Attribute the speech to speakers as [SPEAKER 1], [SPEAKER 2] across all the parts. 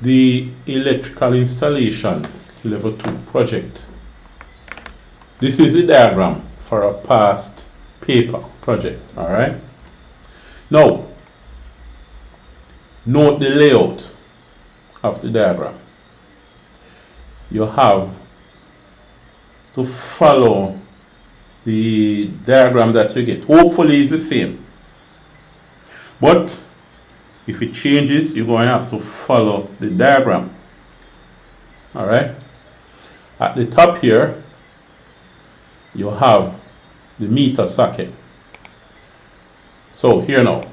[SPEAKER 1] the electrical installation level 2 project. This is the diagram for a past paper project. Alright. Now, note the layout of the diagram. You have to follow the diagram that you get. Hopefully it's the same. But if it changes, you're going to have to follow the diagram. Alright. At the top here, you have the meter socket. So here now,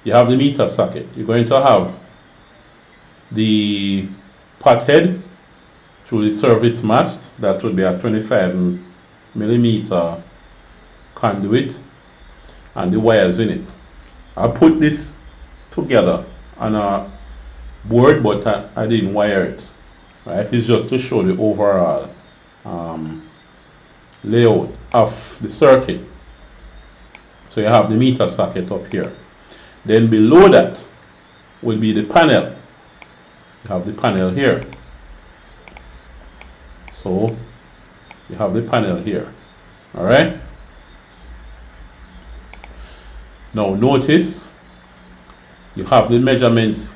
[SPEAKER 1] you have the meter socket. You're going to have the pot head through the service mast. That would be a 25 millimeter conduit, and the wires in it. I put this together on a board, but I didn't wire it. Right? It's just to show the overall layout of the circuit. So you have the meter socket up here. Then below that will be the panel. You have the panel here. So you have the panel here. Alright? Now notice you have the measurements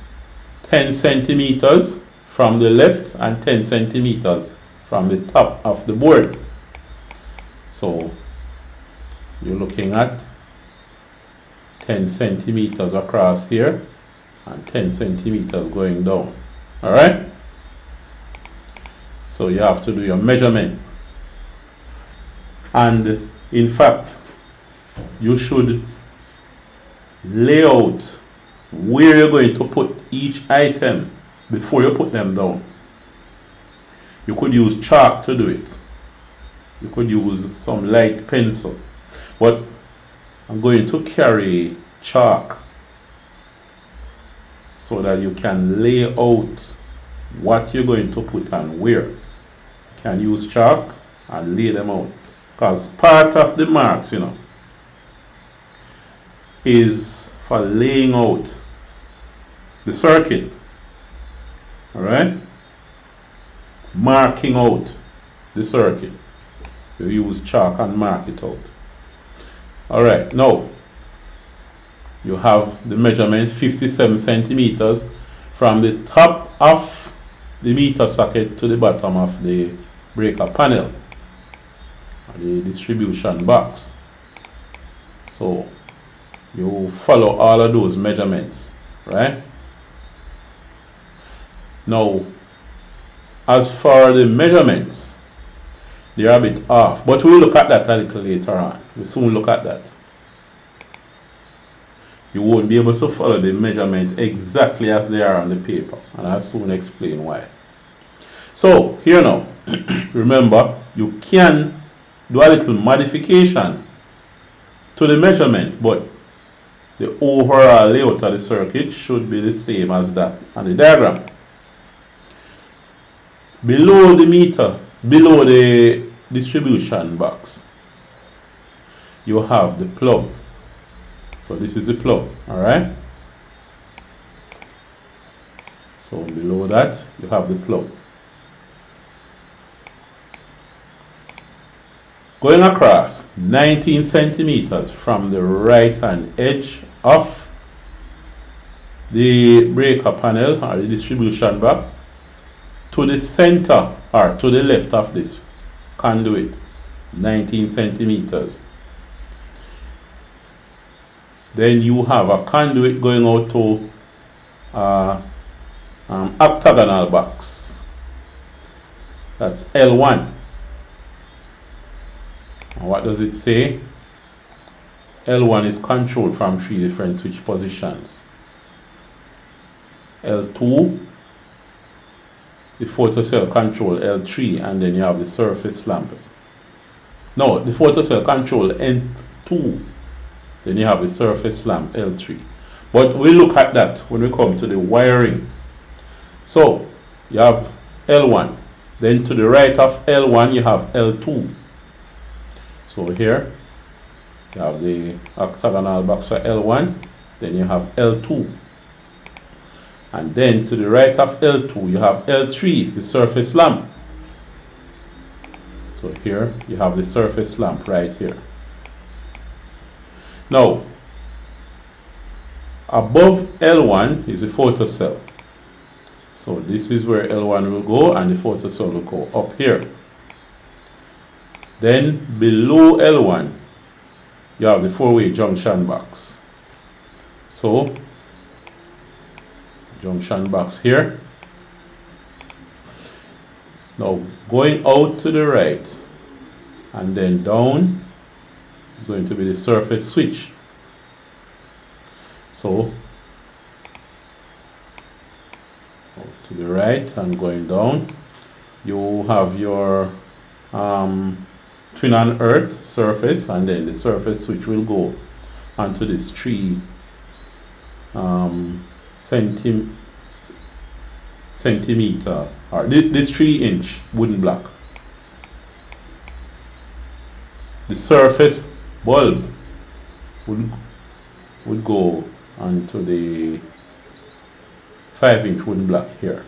[SPEAKER 1] 10 centimeters from the left and 10 centimeters from the top of the board. So you're looking at 10 centimeters across here and 10 centimeters going down. Alright? So you have to do your measurement. And in fact, you should lay out where you're going to put each item before you put them down. You could use chalk to do it. You could use some light pencil. But I'm going to carry chalk so that you can lay out what you're going to put and where. You can use chalk and lay them out. Because part of the marks, is for laying out the circuit. Alright? Marking out the circuit. So you use chalk and mark it out. Alright, now you have the measurement 57 centimeters from the top of the meter socket to the bottom of the breaker panel, the distribution box. So you follow all of those measurements, right? Now, as for the measurements, they are a bit off, but we'll look at that a little later on. We'll soon look at that. You won't be able to follow the measurement exactly as they are on the paper, and I'll soon explain why. So, here now, remember, you can do a little modification to the measurement, but the overall layout of the circuit should be the same as that on the diagram. Below the meter, below the distribution box, you have the plug. So this is the plug, alright? So below that, you have the plug. Going across 19 centimeters from the right hand edge of the breaker panel or the distribution box to the center or to the left of this conduit, 19 centimeters. Then you have a conduit going out to octagonal box. That's L1. And what does it say? L1 is controlled from 3 different switch positions. L2, the photocell control L3, and then you have the surface lamp. No, the photocell control N2, then you have the surface lamp L3. But we'll look at that when we come to the wiring. So you have L1, then to the right of L1 you have L2. So here you have the octagonal box for L1, then you have L2. And then to the right of L2 you have L3, the surface lamp. So here you have the surface lamp right here. Now above L1 is the photocell. So this is where L1 will go and the photocell will go up here. Then below L1 you have the 4-way junction box. So junction box here. Now going out to the right and then down is going to be the surface switch. So out to the right and going down you have your twin on earth surface, and then the surface switch will go onto this 3 centimeter or this 3-inch wooden block. The surface bulb would go onto the 5-inch wooden block here.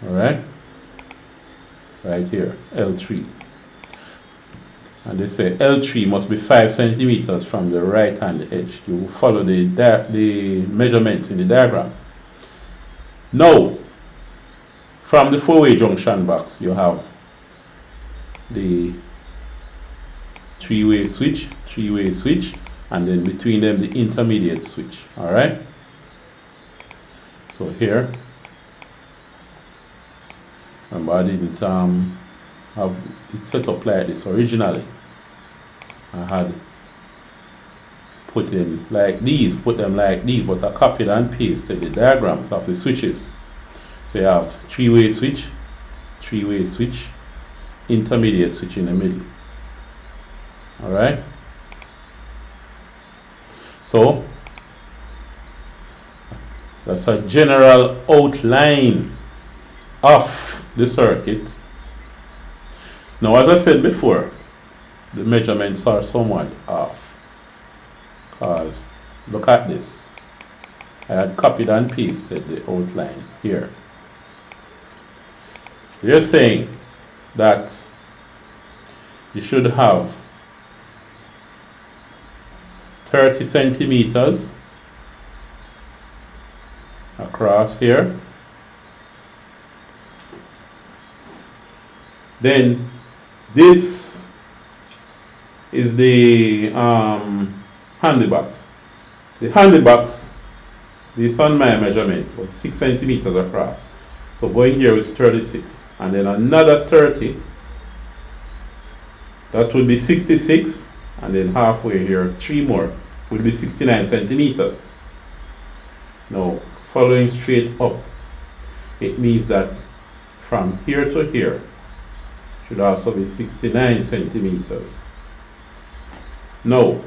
[SPEAKER 1] Alright? Right here, L3. And they say L3 must be 5 centimeters from the right hand edge. You follow the measurements in the diagram. Now, from the 4-way junction box, you have the 3-way switch, and then between them the intermediate switch. Alright? So here, remember I didn't have it set up like this originally. I had put them like these, but I copied and pasted the diagrams of the switches. So you have 3-way switch, intermediate switch in the middle. Alright? So that's a general outline of the circuit. Now, as I said before, the measurements are somewhat off, because look at this. I had copied and pasted the outline here. They're saying that you should have 30 centimeters across here. Then this is the handy box. The handy box, this on my measurement was 6 centimeters across. So going here is 36, and then another 30. That would be 66, and then halfway here, 3 more would be 69 centimeters. Now, following straight up, it means that from here to here should also be 69 centimeters. Now,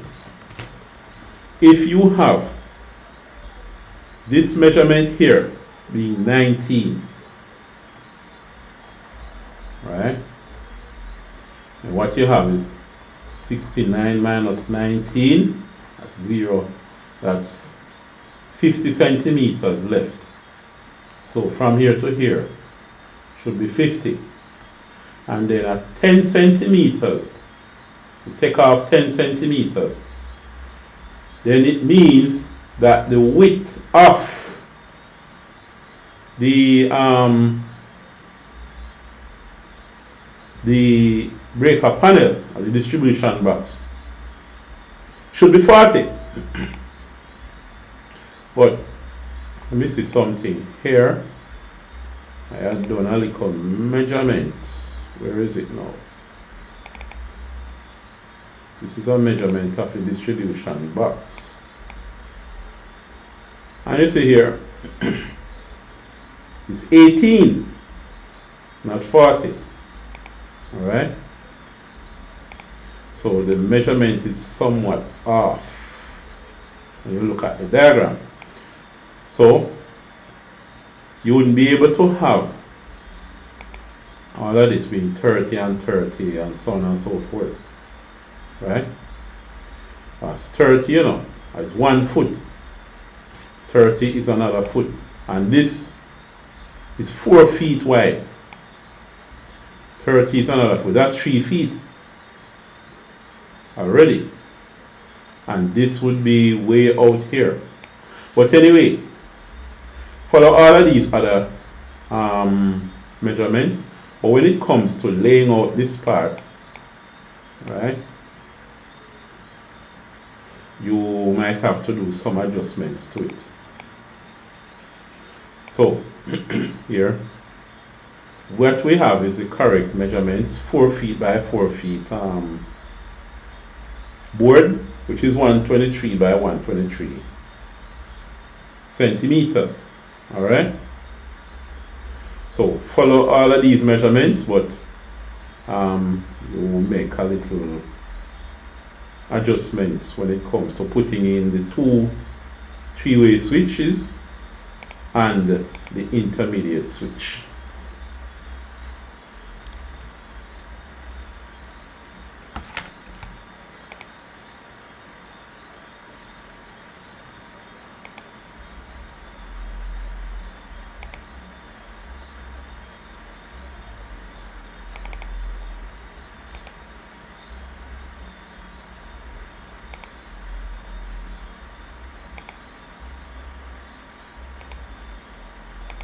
[SPEAKER 1] if you have this measurement here being 19, right? And what you have is 69 minus 19, that's 0, that's 50 centimeters left. So from here to here should be 50. And then at 10 centimeters, you take off 10 centimeters, then it means that the width of the breaker panel or the distribution box should be 40. But let me see something here. I had done a little measurement. Where is it now? This is a measurement of the distribution box. And you see here, it's 18, not 40. Alright? So the measurement is somewhat off when you look at the diagram. So you wouldn't be able to have all of this being 30 and 30 and so on and so forth. Right? That's 30, you know, as 1 foot. 30 is another foot. and this is 4 feet wide. 30 is another foot. That's 3 feet already. And this would be way out here. But anyway, follow all of these other measurements. But when it comes to laying out this part, right, you might have to do some adjustments to it. So here, what we have is the correct measurements: 4 feet by 4 feet board, which is 123 by 123 centimeters. All right. So follow all of these measurements, but you will make a little adjustments when it comes to putting in the 2 3-way switches and the intermediate switch.